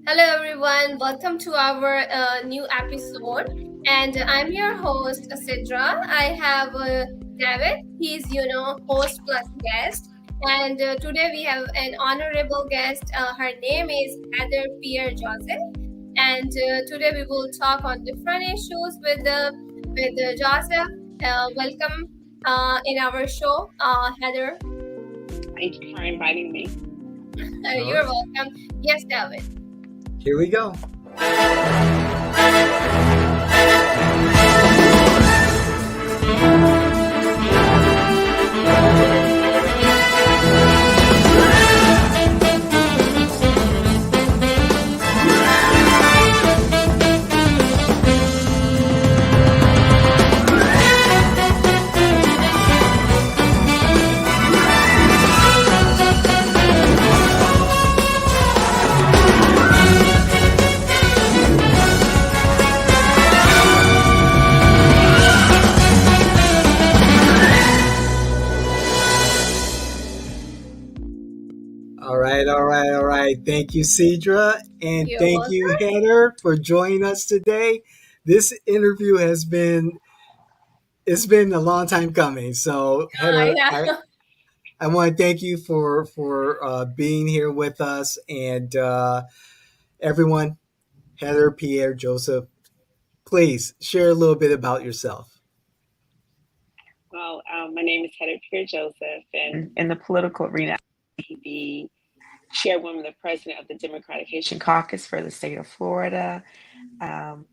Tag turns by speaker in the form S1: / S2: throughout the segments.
S1: Hello, everyone. Welcome to our new episode. And I'm your host, Sidra. I have David. He's, host plus guest. And today we have an honorable guest. Her name is Hedder Pierre-Joseph. And today we will talk on different issues with Joseph. Welcome in our show, Heather.
S2: Thank you for inviting me.
S1: You're welcome. Yes, David.
S3: Here we go. All right. Thank you, Cedra, and
S1: You're
S3: thank
S1: welcome.
S3: you, Heather, for joining us today. This interview it's been a long time coming. So, Heather,
S1: Yeah.
S3: I want to thank you for being here with us, and everyone. Hedder Pierre-Joseph, please share a little bit about yourself.
S2: Well, my name is Hedder Pierre-Joseph, and in the political arena, I'm the chairwoman, the president of the Democratic Haitian Caucus for the state of Florida. I'm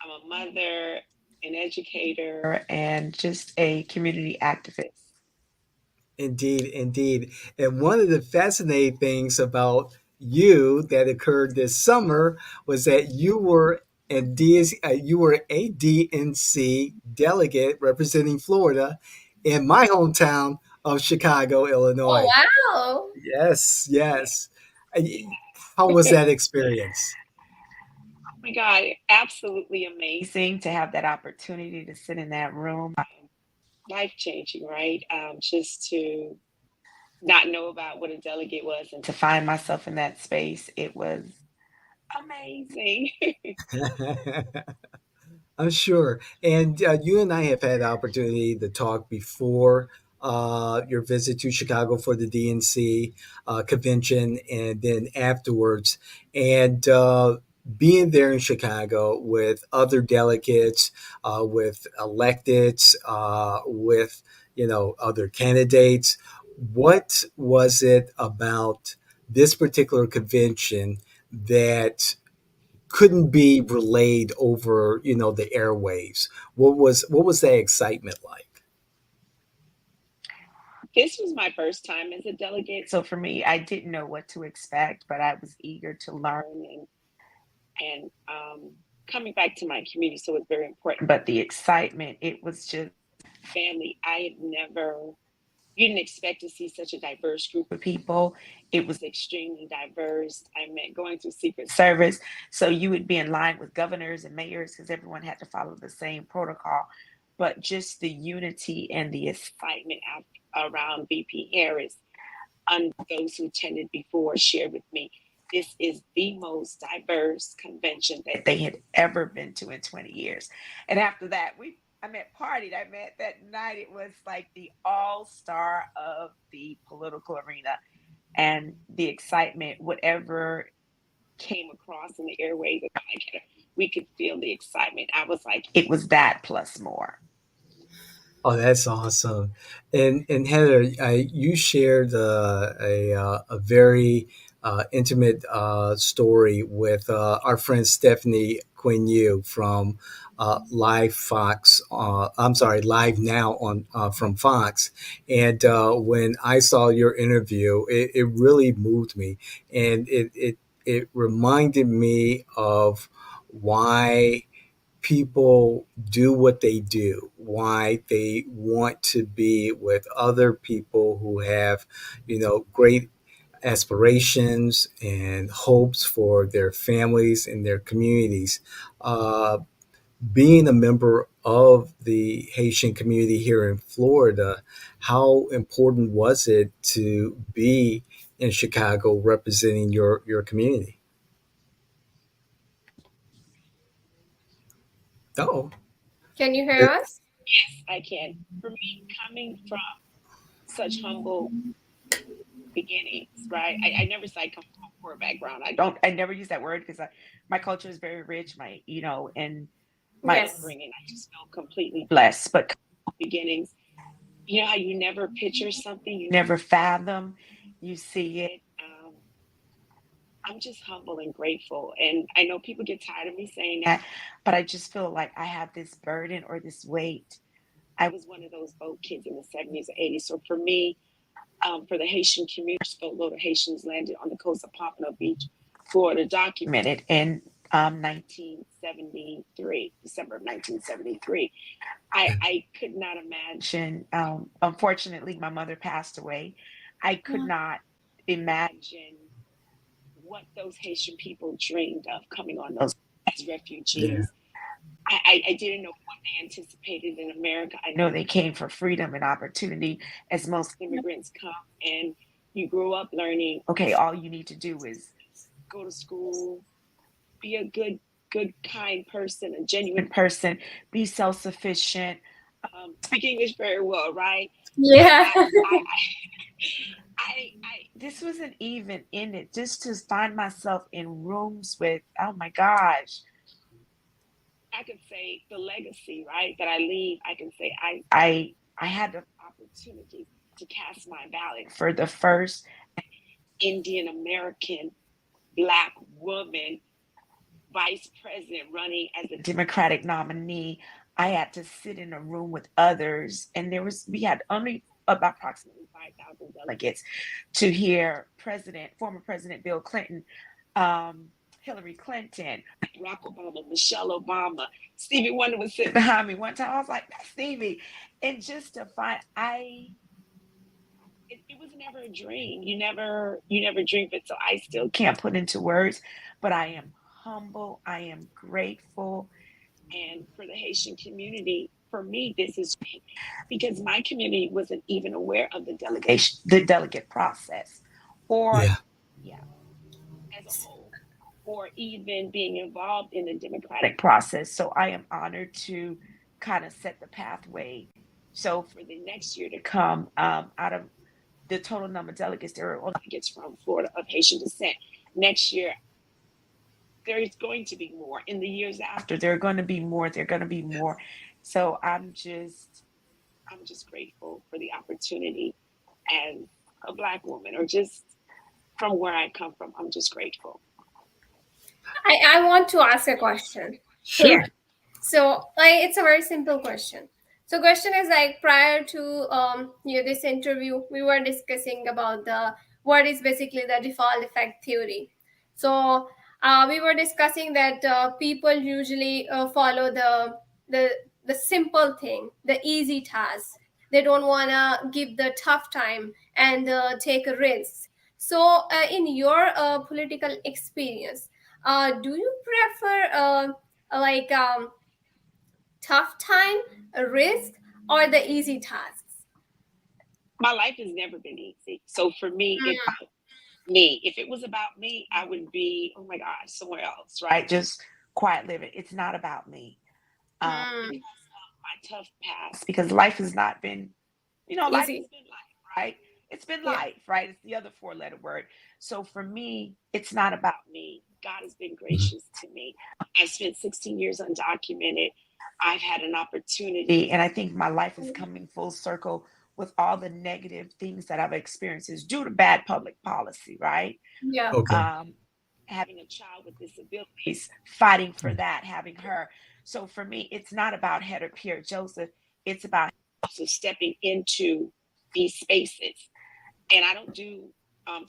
S2: a mother, an educator, and just a community activist.
S3: Indeed, indeed. And one of the fascinating things about you that occurred this summer was that you were a DNC delegate representing Florida in my hometown of Chicago,
S1: Oh,
S3: Illinois.
S1: wow.
S3: Yes, yes. Uh, How was that experience?
S2: Oh my God, absolutely amazing to have that opportunity to sit in that room. Life changing, right? Just to not know about what a delegate was and to find myself in that space, it was amazing.
S3: I'm sure. And you and I have had the opportunity to talk before your visit to Chicago for the DNC convention and then afterwards. And being there in Chicago with other delegates, with electeds, with, other candidates, what was it about this particular convention that couldn't be relayed over the airwaves? What was that excitement like?
S2: This was my first time as a delegate. So for me, I didn't know what to expect, but I was eager to learn and coming back to my community. So it's very important. But the excitement, it was just family. You didn't expect to see such a diverse group of people. It was extremely diverse. I meant going through Secret Service. So you would be in line with governors and mayors because everyone had to follow the same protocol. But just the unity and the excitement around VP Harris, and those who attended before shared with me, this is the most diverse convention that they had ever been to in 20 years. And after that, partied. I met that night. It was like the all-star of the political arena, and the excitement, whatever came across in the airways, we could feel the excitement. I was like, it was that plus more.
S3: Oh, that's awesome. And Heather, you shared a very intimate story with our friend Stephanie Quinn Yu from Live Fox. I'm sorry, Live Now on from Fox. And when I saw your interview, it really moved me, and it reminded me of why people do what they do, why they want to be with other people who have, great aspirations and hopes for their families and their communities. Being a member of the Haitian community here in Florida, how important was it to be in Chicago representing your community? Oh,
S1: Can you hear
S3: it-
S1: us?
S2: Yes, I can. For me, coming from such humble beginnings, right? I never say I come from a poor background. I never use that word because my culture is very rich, and my
S1: Yes.
S2: upbringing, I just feel completely blessed. But beginnings, you know how you never picture something, you never fathom, you see it. I'm just humble and grateful. And I know people get tired of me saying that, but I just feel like I have this burden or this weight. I was one of those boat kids in the 70s or 80s. So for me, for the Haitian community, boatload of Haitians landed on the coast of Pompano Beach, Florida, documented in 1973, December of 1973. I could not imagine. Unfortunately, my mother passed away. I could not imagine what those Haitian people dreamed of coming on those as
S3: yeah,
S2: refugees. I didn't know what they anticipated in America. I know they came for freedom and opportunity, as most immigrants come. And you grow up learning, okay, all you need to do is go to school, be a good, kind person, a genuine person, be self sufficient, speak English very well, right? But
S1: Yeah.
S2: this wasn't even in it. Just to find myself in rooms with, oh my gosh, I could say the legacy, right, that I leave. I can say I had the opportunity to cast my ballot for the first Indian American Black woman vice president running as a Democratic nominee. I had to sit in a room with others, and we had only about approximately 5,000 delegates to hear former President Bill Clinton, um, Hillary Clinton, Barack Obama, Michelle Obama. Stevie Wonder was sitting behind me one time. I was like, "That's Stevie," and just to find, it was never a dream. You never dream it. So I still can't put into words, but I am humble. I am grateful. And for the Haitian community, for me, this is big because my community wasn't even aware of the delegate process, or
S3: yeah,
S2: yeah, as a whole, or even being involved in the democratic process. So I am honored to kind of set the pathway. So for the next year to come, out of the total number of delegates, there are delegates from Florida of Haitian descent. Next year, there is going to be more. In the years after, there are going to be more. There are going to be more. So I'm just grateful for the opportunity as a Black woman, or just from where I come from. I'm just grateful.
S1: I want to ask a question
S3: sure.
S1: here. So, it's a very simple question. So, question is like prior to this interview, we were discussing about the what is basically the default effect theory. So, we were discussing that people usually follow the the simple thing, the easy task. They don't wanna give the tough time and take a risk. So, in your political experience, do you prefer like tough time, a risk, or the easy tasks?
S2: My life has never been easy. So for me, if it was about me, I would be, oh my gosh, somewhere else, right? Just quiet living. It's not about me. Because
S1: Mm,
S2: of my tough past, because life has not been, life has
S1: easy.
S2: been life, right? It's been
S1: Yeah.
S2: life, right? It's the other four-letter word. So for me, it's not about me. God has been
S3: Mhm.
S2: gracious to me. I spent 16 years undocumented. I've had an opportunity, and I think my life is coming full circle with all the negative things that I've experienced is due to bad public policy, right?
S1: Yeah.
S3: Okay.
S2: um, Having a child with disabilities, fighting for that, having her. So for me, it's not about Hedder Pierre-Joseph. It's about also stepping into these spaces. And I don't do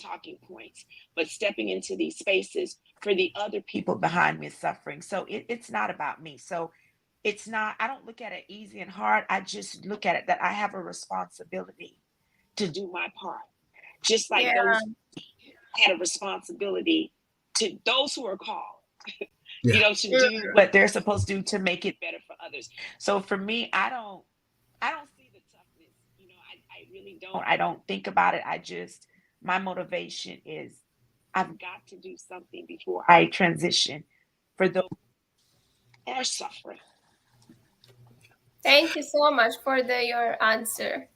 S2: talking points, but stepping into these spaces for the other people behind me suffering. So it's not about me. So it's not, I don't look at it easy and hard. I just look at it that I have a responsibility to do my part, just like
S1: Yeah.
S2: those had a responsibility to those who are called,
S3: Yeah.
S2: to
S1: Mm,
S2: do what they're supposed to do to make it better for others. So for me, I don't see the toughness. I really don't. I don't think about it. My motivation is I've got to do something before I transition for those who are suffering.
S1: Thank you so much for your answer.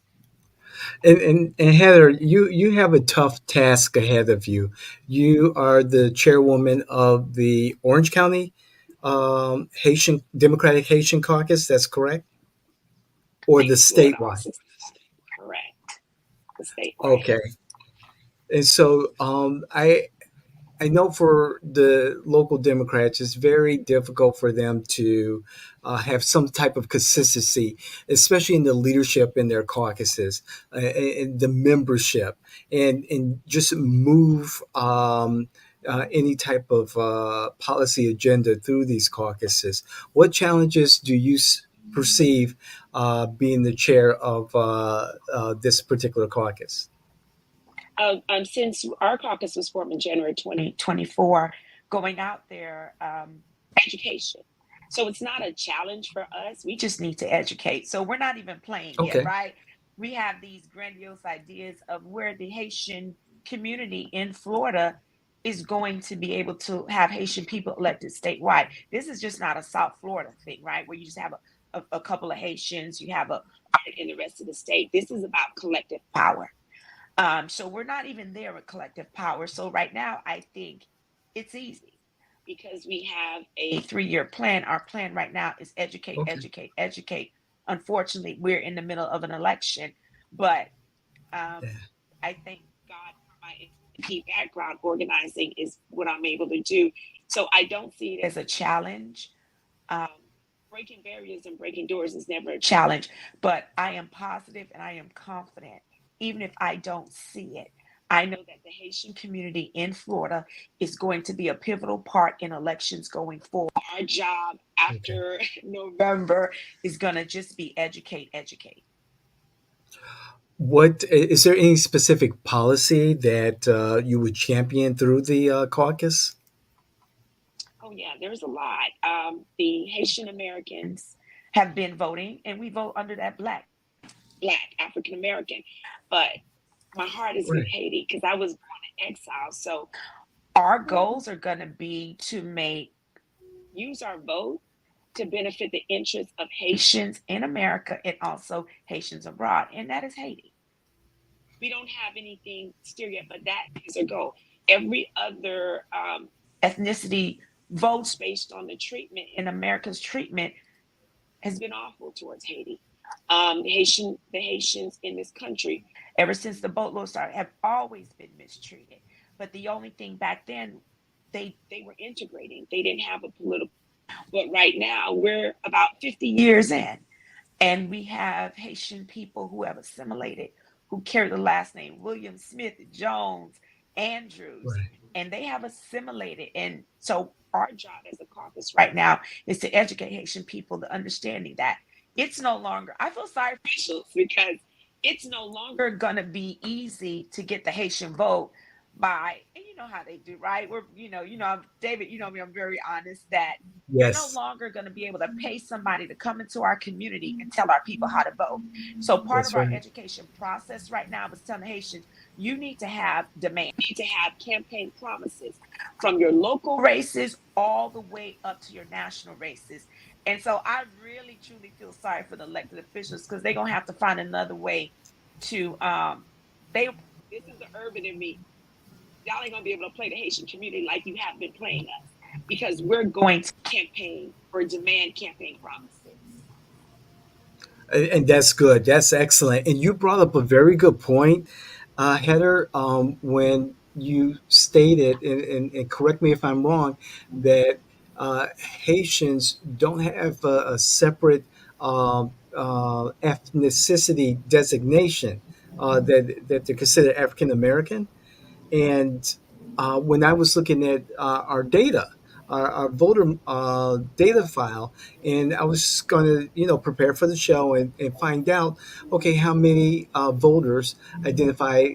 S3: And Heather, you have a tough task ahead of you. You are the chairwoman of the Orange County Haitian Democratic Haitian Caucus. That's correct, or the
S2: State Florida
S3: statewide.
S2: also correct. The statewide.
S3: Okay, and so I know for the local Democrats, it's very difficult for them to have some type of consistency, especially in the leadership in their caucuses and the membership, and just move any type of policy agenda through these caucuses. What challenges do you perceive being the chair of this particular caucus?
S2: Since our caucus was formed in January 2024, going out there, education. So it's not a challenge for us. We just need to educate. So we're not even playing yet,
S3: Okay.
S2: right? We have these grandiose ideas of where the Haitian community in Florida is going to be able to have Haitian people elected statewide. This is just not a South Florida thing, right? Where you just have a couple of Haitians, you have a in the rest of the state. This is about collective power. So we're not even there with collective power. So right now, I think it's easy because we have a 3-year plan. Our plan right now is educate,
S3: Okay.
S2: educate, educate. Unfortunately, we're in the middle of an election, but um,
S3: Yeah.
S2: I thank God for my AP background. Organizing is what I'm able to do. So I don't see it as a challenge. Um, Breaking barriers and breaking doors is never a challenge, but I am positive and I am confident, even if I don't see it. I know that the Haitian community in Florida is going to be a pivotal part in elections going forward. Our job
S3: Okay.
S2: after November is going to just be educate, educate.
S3: What is there any specific policy that you would champion through the caucus?
S2: Oh, yeah, there's a lot. The Haitian Americans have been voting, and we vote under that Black African American. But my heart is with
S3: Right.
S2: Haiti because I was born in exile. So our goals are going to be to make use our vote to benefit the interests of Haitians in America and also Haitians abroad, and that is Haiti. We don't have anything still yet, but that is a goal. Every other ethnicity votes based on the treatment in America's treatment has been awful towards Haiti. The Haitians in this country, ever since the boatload started, have always been mistreated. But the only thing back then, they were integrating. They didn't have a political. But right now, we're about 50 years in, and we have Haitian people who have assimilated, who carry the last name William Smith, Jones, Andrews,
S3: Right.
S2: and they have assimilated. And so our job as a caucus right now is to educate Haitian people to understanding that it's no longer, I feel sorry for officials because it's no longer going to be easy to get the Haitian vote by, and you know how they do, right? David, you know me, I'm very honest that you're no
S3: Yes,
S2: longer going to be able to pay somebody to come into our community and tell our people how to vote. So part of
S3: that's
S2: our
S3: right.
S2: education process right now is telling Haitians, you need to have demand, you need to have campaign promises from your local races all the way up to your national races. And so I really truly feel sorry for the elected officials because they're gonna have to find another way to they this is the urban in me. Y'all ain't gonna be able to play the Haitian community like you have been playing us because we're going to campaign or demand campaign promises.
S3: And that's good. That's excellent. And you brought up a very good point, Heather, when you stated, and correct me if I'm wrong, that Haitians don't have a separate ethnicity designation, that they're considered African American. And when I was looking at our data, our voter data file, and I was going to, prepare for the show and find out, okay, how many voters identify,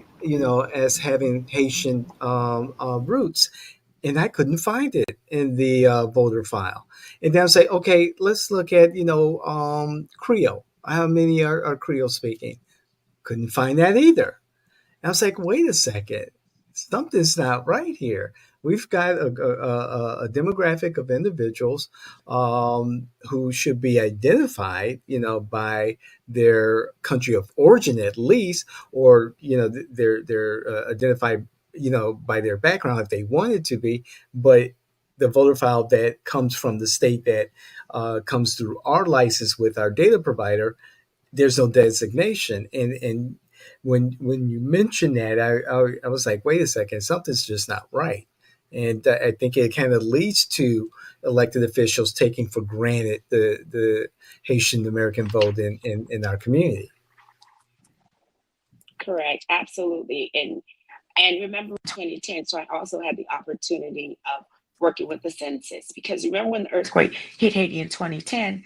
S3: as having Haitian roots. And I couldn't find it in the voter file. And then I say, okay, let's look at, Creole. How many are Creole speaking? Couldn't find that either. I was like, wait a second, something's not right here. we've got a demographic of individuals who should be identified, by their country of origin at least, or they're identified, by their background if they wanted to be, but the voter file that comes from the state that comes through our license with our data provider, there's no designation. And when you mentioned that, I was like, wait a second, something's just not right. And I think it kind of leads to elected officials taking for granted the Haitian American vote in our community.
S2: Correct, absolutely. And remember 2010, so I also had the opportunity of working with the census, because remember when the earthquake hit Haiti in 2010,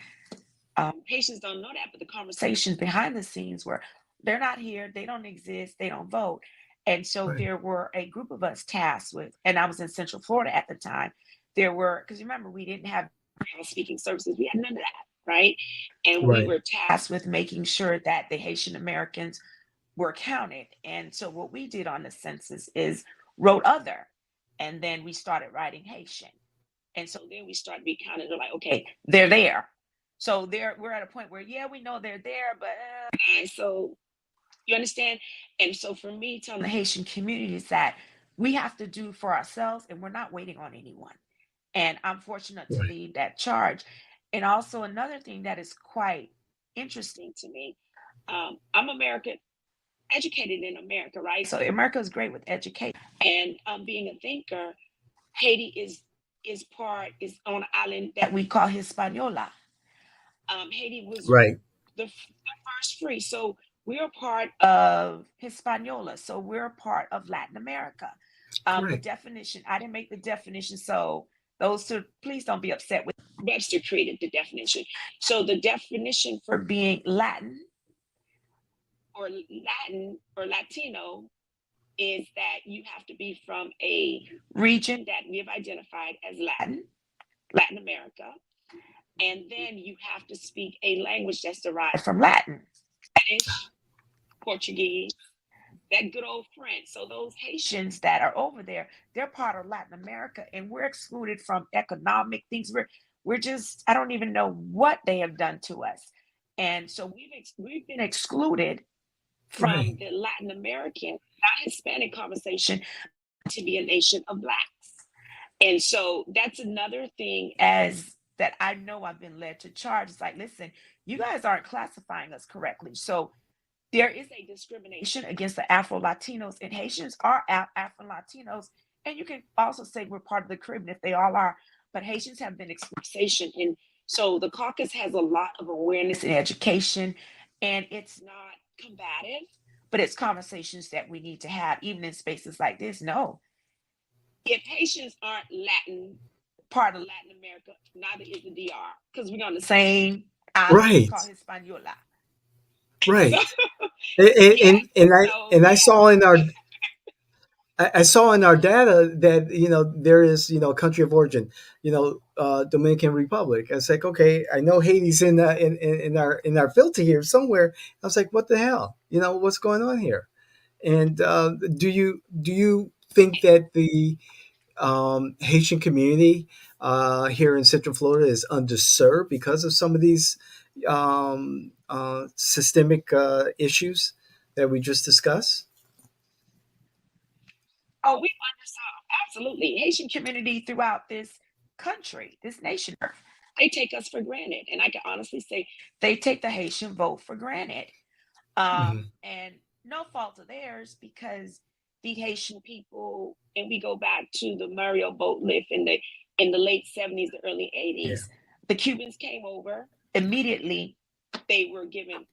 S2: Haitians don't know that, but the conversations behind the scenes were, they're not here, they don't exist, they don't vote. And so
S3: Right.
S2: there were a group of us tasked with, and I was in Central Florida at the time. There were, because remember, we didn't have speaking services, we had none of that, right? And we
S3: Right.
S2: were tasked with making sure that the Haitian Americans were counted. And so what we did on the census is wrote other, and then we started writing Haitian. And so then we started to be counted. They're like, okay, they're there. So we're at a point where, yeah, we know they're there, but so you understand? And so for me, telling the Haitian communities that we have to do for ourselves, and we're not waiting on anyone. And I'm fortunate to
S3: Right.
S2: lead that charge. And also another thing that is quite interesting to me, I'm American, educated in America, right? So America is great with education. And being a thinker, Haiti is on an island that we call Hispaniola. Haiti was
S3: Right.
S2: the first free. So we're part of Hispaniola. So we're part of Latin America. The
S3: Correct.
S2: definition, I didn't make the definition. So those two, please don't be upset with Webster created the definition. So the definition for being Latin or Latino is that you have to be from a region that we have identified as Latin America. And then you have to speak a language that's derived from Latin, Spanish, Portuguese, that good old French. So those Haitians that are over there, they're part of Latin America, and we're excluded from economic things. We're just, I don't even know what they have done to us. And so we've been excluded from
S3: Right.
S2: the Latin American, not Hispanic conversation to be a nation of Blacks. And so that's another thing as that I know I've been led to charge. It's like, listen, you guys aren't classifying us correctly. So there is a discrimination against the Afro Latinos, and Haitians are Afro Latinos. And you can also say we're part of the Caribbean if they all are, but Haitians have been exploitation. And so the caucus has a lot of awareness and education, and it's not combative, but it's conversations that we need to have, even in spaces like this. No, if Haitians aren't part of Latin America, neither is the DR, because we're on the same island. It's
S3: Right.
S2: called Hispaniola.
S3: Right.
S2: So, yes.
S3: And I
S2: Yeah.
S3: saw in our I saw in our data that there is country of origin, Dominican Republic. I was like, okay, I know Haiti's in our filter here somewhere. I was like, what the hell? What's going on here? And do you think that the Haitian community here in Central Florida is underserved because of some of these systemic issues that we just discussed?
S2: Oh, we understand. Absolutely. Haitian community throughout this country, this nation, they take us for granted. And I can honestly say they take the Haitian vote for granted.
S3: Hmm.
S2: And no fault of theirs, because the Haitian people, and we go back to the Mario boat lift in the late 70s, the early
S3: Yeah,
S2: 80s. The Cubans came over immediately, they were given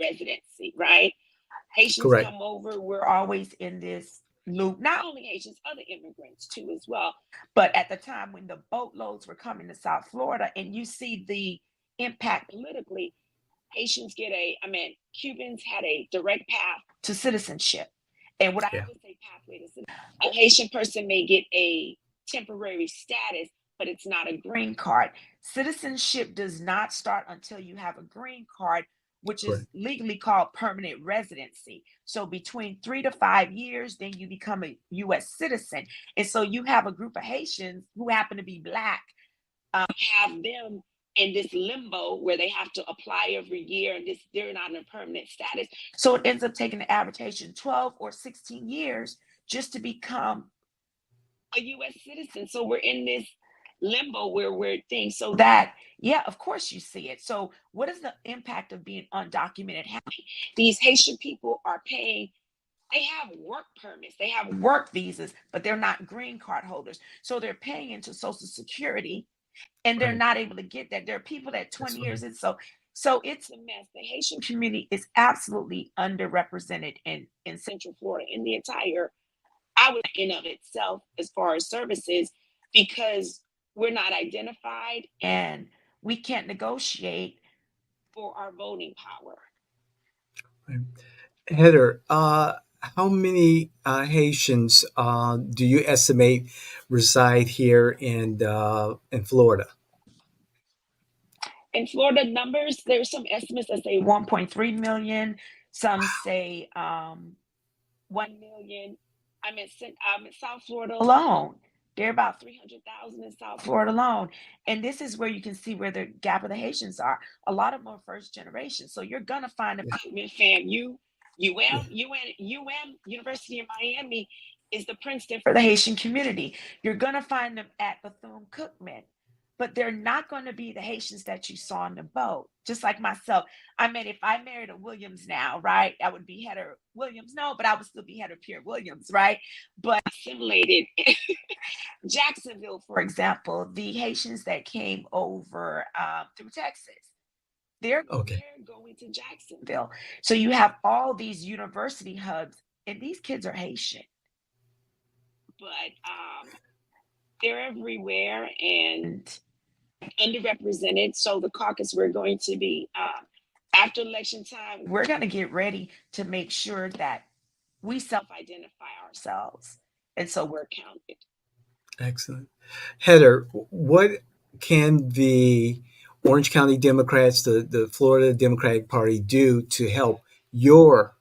S2: residency, right? Haitians
S3: correct.
S2: come over, we're always in this loop. Not only Haitians, other immigrants too, as well. But at the time when the boatloads were coming to South Florida, and you see the impact politically, Cubans had a direct path to citizenship. And what I
S3: Yeah,
S2: always say, pathway to citizenship. A Haitian person may get a temporary status, but it's not a green card. Citizenship does not start until you have a green card, which
S3: Correct.
S2: is legally called permanent residency. So between 3 to 5 years, then you become a U.S. citizen. And so you have a group of Haitians who happen to be Black, have them in this limbo where they have to apply every year, and they're not in a permanent status. So it ends up taking the average Haitian 12 or 16 years just to become a U.S. citizen. So we're in this limbo where we're things. So that, yeah, of course you see it. So what is the impact of being undocumented? These Haitian people are paying. They have work permits, they have work visas, but they're not green card holders. So they're paying into Social Security, and they're
S3: Right.
S2: not able to get that. There are people that
S3: That's
S2: 20
S3: right.
S2: years, and so it's a mess. The Haitian community is absolutely underrepresented in Central Florida, in the entire, I would in of itself, as far as services, because we're not identified and we can't negotiate for our voting power.
S3: Right. Heather, how many Haitians do you estimate reside here in Florida?
S2: In Florida numbers, there's some estimates that say 1.3 million. Some say 1 million. I'm in South Florida alone. There are about 300,000 in South Florida alone. And this is where you can see where the gap of the Haitians are. A lot of them are first generation. So you're going to find a FAMU,
S3: Yeah.
S2: University of Miami is the Princeton for the Haitian community. You're going to find them at Bethune-Cookman, but they're not going to be the Haitians that you saw in the boat. Just like myself, I mean, if I married a Williams now, right, I would be Hedder Williams. No, but I would still be Hedder Pierre-Williams, right? But assimilated. Jacksonville, for example, the Haitians that came over through Texas, they're
S3: Okay.
S2: going to Jacksonville. So you have all these university hubs, and these kids are Haitian, but they're everywhere and underrepresented. So the caucus, we're going to be after election time, we're going to get ready to make sure that we self-identify ourselves, and so we're counted.
S3: Excellent. Heather, what can the Orange County Democrats, the Florida Democratic Party, do to help your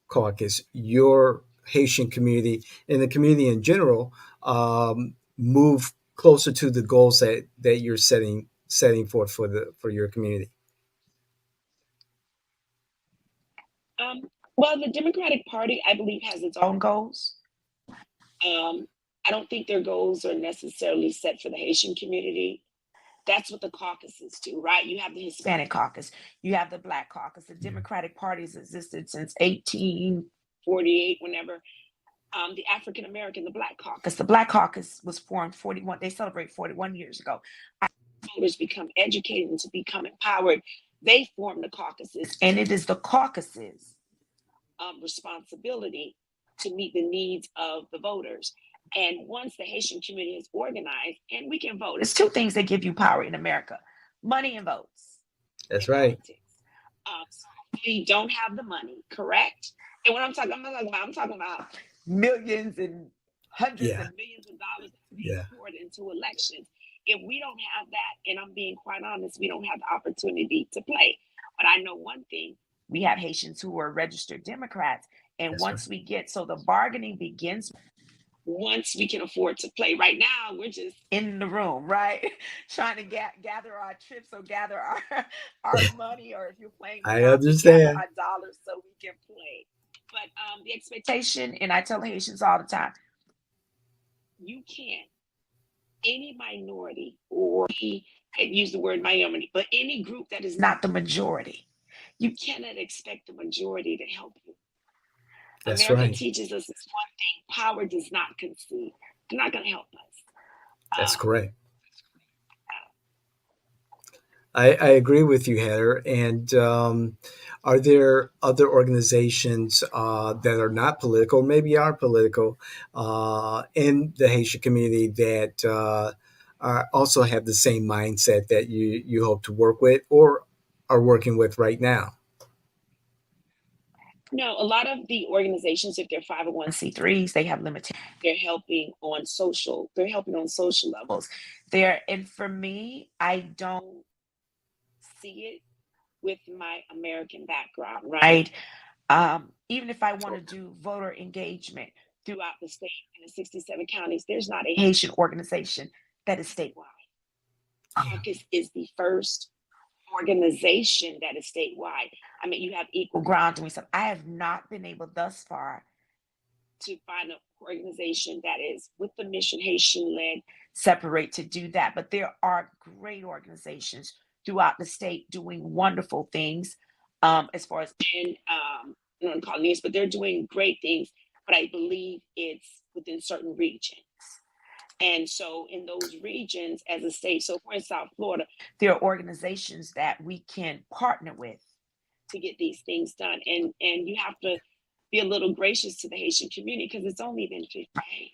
S3: caucus, your Haitian community, and the community in general move closer to the goals that you're setting forth for your community?
S2: Um, well, the Democratic Party, I believe, has its own goals. Um, I don't think their goals are necessarily set for the Haitian community. That's what the caucuses do, right? You have the Hispanic caucus, you have the Black caucus. The Democratic Party has existed since 1848, whenever the African American, the Black caucus. The Black caucus was formed 41, they celebrate 41 years ago. Voters become educated and to become empowered. They form the caucuses, and it is the caucuses responsibility to meet the needs of the voters. And once the Haitian community is organized and we can vote, it's two things that give you power in America: money and votes
S3: That's
S2: in
S3: right.
S2: politics. So we don't have the money, correct? And when I'm talking about millions and hundreds
S3: Yeah.
S2: of millions of dollars being
S3: Yeah.
S2: poured into elections. If we don't have that, and I'm being quite honest, we don't have the opportunity to play. But I know one thing: we have Haitians who are registered Democrats. And
S3: That's right.
S2: once we get, so the bargaining begins once we can afford to play. Right now, we're just in the room, right? Trying to gather our trips or gather our money, or if you're playing
S3: I
S2: Monopoly, gather
S3: understand.
S2: our dollars so we can play. But the expectation, and I tell Haitians all the time, you can't, any minority, or I use the word minority, but any group that is not the majority, you cannot expect the majority to help you.
S3: That's
S2: America
S3: right.
S2: teaches us this one thing: power does not concede. They're not going to help us.
S3: That's
S2: Um,
S3: correct. I agree with you, Heather. And are there other organizations that are not political, maybe are political, in the Haitian community that also have the same mindset that you hope to work with or are working with right now?
S2: no, a lot of the organizations, if they're 501c3s, they have limited. They're helping on social. They're helping on social levels. And for me, I don't see it with my American background, right? Even if I want to do voter engagement throughout the state in the 67 counties, there's not a Haitian organization that is statewide.
S3: Yeah.
S2: Caucus is the first organization that is statewide. I mean, you have equal ground doing stuff. I have not been able thus far to find an organization that is with the mission Haitian led, separate to do that. But there are great organizations throughout the state doing wonderful things as far as in I don't want to call names, but they're doing great things. But I believe it's within certain regions. And so in those regions as a state, so for in South Florida, there are organizations that we can partner with to get these things done. And you have to be a little gracious to the Haitian community because it's only been 58.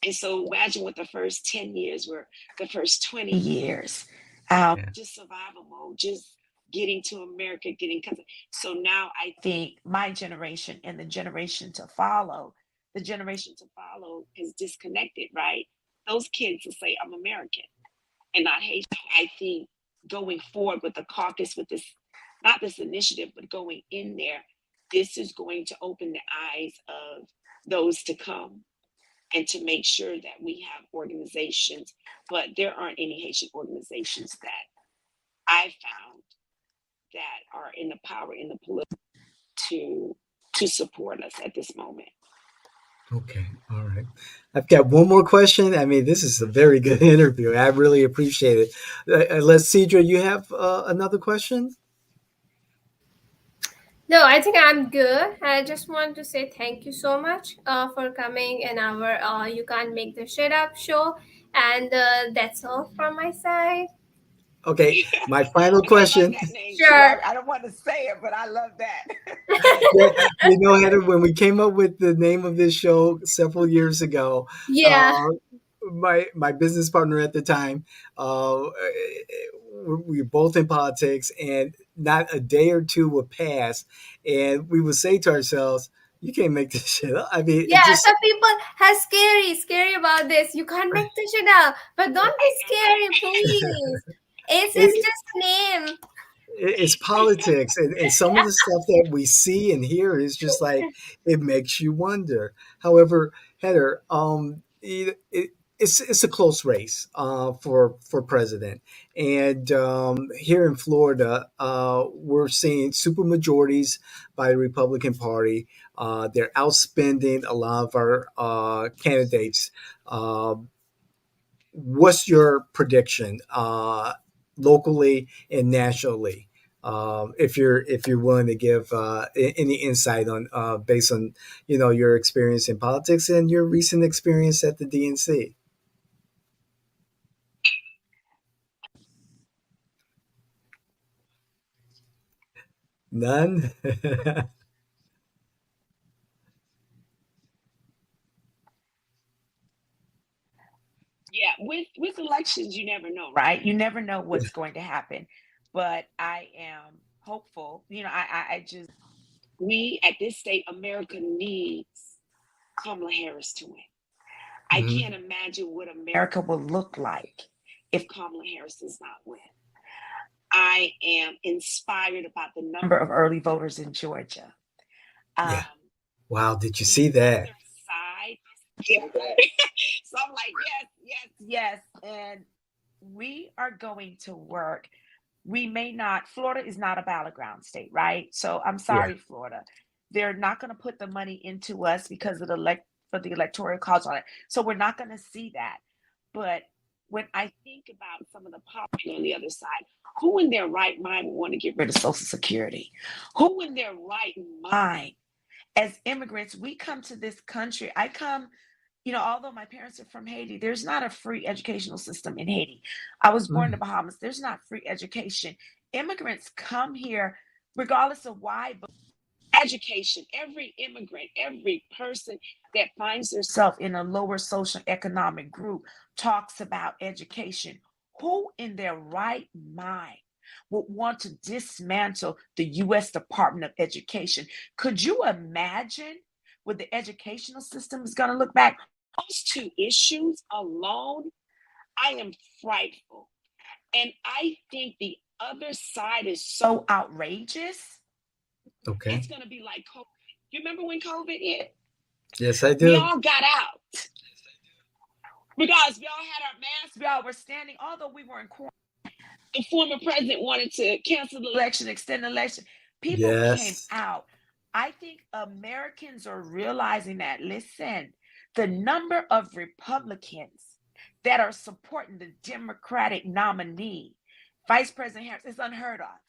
S2: And so imagine what the first 10 years were, the first 20 years,
S3: Yeah.
S2: just survival mode, just getting to America, getting cousin. So now I think my generation and the generation to follow, is disconnected, right? Those kids will say, I'm American and not Haitian. I think going forward with the caucus, with this, not this initiative, but going in there, this is going to open the eyes of those to come and to make sure that we have organizations, but there aren't any Haitian organizations that I found that are in the power in the political to support us at this moment.
S3: Okay. All right. I've got one more question. I mean, this is a very good interview. I really appreciate it. Let's Cedra, you have another question?
S1: No, I think I'm good. I just want to say thank you so much for coming in our You Can't Make the Shit Up show. And that's all from my side.
S3: Okay. My final
S2: And I love
S3: question.
S2: that name too.
S1: Sure.
S2: I don't want to say it, but I love that.
S3: Yeah, Heather, when we came up with the name of this show several years ago,
S1: Yeah.
S3: uh, my business partner at the time, uh, we were both in politics, and not a day or two would pass, and we would say to ourselves, "You can't make this shit up." I mean, it
S1: Yeah,
S3: just
S1: some people are scary about this. You can't make the shit up. But don't be scary, please. It's
S3: it,
S1: just a name.
S3: it's politics, and some of the stuff that we see and hear is just like it makes you wonder. However, Heather, it's a close race for president, and here in Florida, we're seeing super majorities by the Republican Party. They're outspending a lot of our candidates. What's your prediction locally and nationally? If you're willing to give any insight on based on your experience in politics and your recent experience at the DNC. None.
S2: Yeah, with elections, you never know, right? You never know what's going to happen. But I am hopeful. I just we at this state, America needs Kamala Harris to win. I
S3: Mhm.
S2: can't imagine what America will look like if Kamala Harris does not win. I am inspired about the number of early voters in Georgia. Um,
S3: Yeah. Wow. Did you
S2: the
S3: see that?
S2: other side, yeah. So I'm like, yes. And we are going to work. We may not, Florida is not a battleground state, right? So I'm
S3: Yeah.
S2: sorry, Florida. They're not going to put the money into us because of for the electoral college on it. So we're not going to see that. But when I think about some of the poverty on the other side, who in their right mind would want to get rid of Social Security? Who in their right mind, as immigrants, we come to this country. I come, although my parents are from Haiti, there's not a free educational system in Haiti. I was born in the
S3: Mm.
S2: Bahamas. There's not free education. Immigrants come here regardless of why, but education, every immigrant, every person that finds themselves in a lower social economic group talks about education. Who in their right mind would want to dismantle the US Department of Education? Could you imagine what the educational system is going to look back? Those two issues alone, I am frightful. And I think the other side is so outrageous,
S3: Okay.
S2: it's going to be like COVID. You remember when COVID hit?
S3: Yes, I
S2: We
S3: do.
S2: all got out because we all had our masks. We all were standing, although we were in quarantine. The former president wanted to cancel the election, extend the election. People came
S3: Yes.
S2: out. I think Americans are realizing that, listen, the number of Republicans that are supporting the Democratic nominee, Vice President Harris, is unheard of.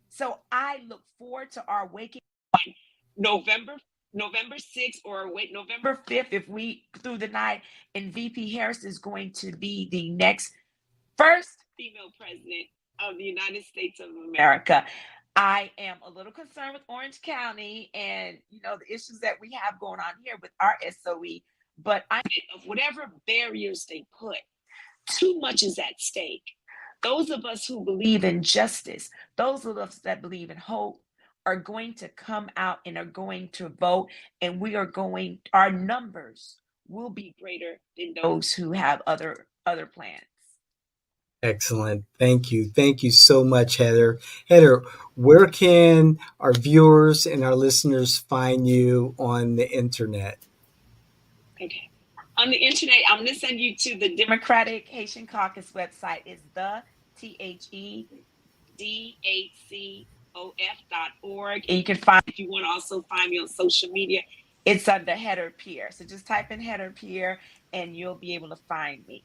S2: So I look forward to our waking on November 6th, or wait, November 5th, if we through the night, and VP Harris is going to be the next first female president of the United States of America. I am a little concerned with Orange County and the issues that we have going on here with our SOE, but I of whatever barriers they put, too much is at stake. Those of us who believe in justice, those of us that believe in hope, are going to come out and are going to vote, and our numbers will be greater than those who have other plans.
S3: Excellent. Thank you. Thank you so much, Heather. Heather, where can our viewers and our listeners find you on the internet?
S2: Okay. On the internet, I'm going to send you to the Democratic Haitian Caucus website. It's the THEDACOF.org. And you can find, if you want to also find me on social media, it's under Hedder Pierre. So just type in Hedder Pierre and you'll be able to find me.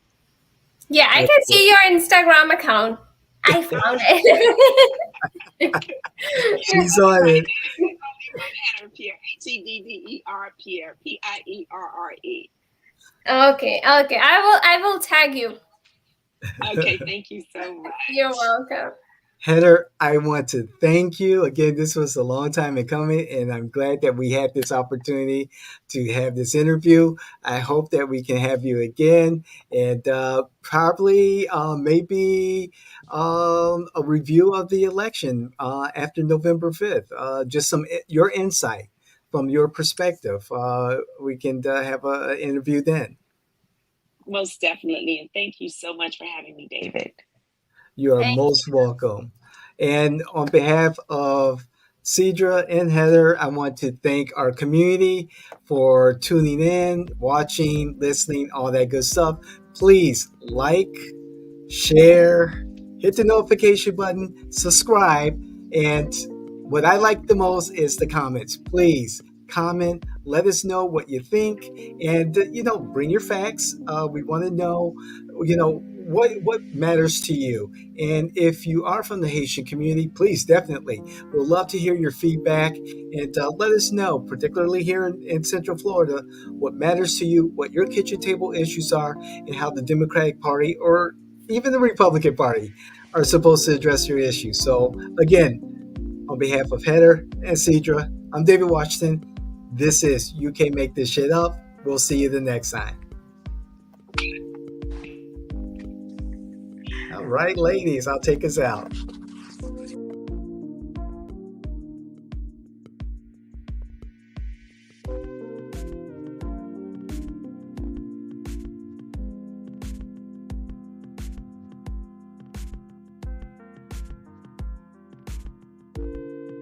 S1: Yeah, I can see your Instagram account. I found it.
S3: She's on it.
S2: Hedder Pierre, HEDDER Pierre, PIERRE.
S1: Okay. I will tag you.
S2: Okay, thank you so much.
S1: You're welcome.
S3: Heather, I want to thank you. Again, this was a long time in coming, and I'm glad that we had this opportunity to have this interview. I hope that we can have you again, and probably maybe a review of the election after November 5th. Just your insight from your perspective. We can have an interview then.
S2: Most definitely. And thank you so much for having me, David.
S3: You are most welcome. And on behalf of Cedra and Heather, I want to thank our community for tuning in, watching, listening, all that good stuff. Please like, share, hit the notification button, subscribe, and what I like the most is the comments. Please comment, let us know what you think, and bring your facts. We want to know, what matters to you. And if you are from the Haitian community, please definitely, we'll love to hear your feedback, and let us know, particularly here in Central Florida, what matters to you, what your kitchen table issues are, and how the Democratic Party or even the Republican Party are supposed to address your issues. So again, on behalf of Hedder and Cedra, I'm David Washington. This is You Can't Make This Shit Up. We'll see you the next time. All right, ladies, I'll take us out.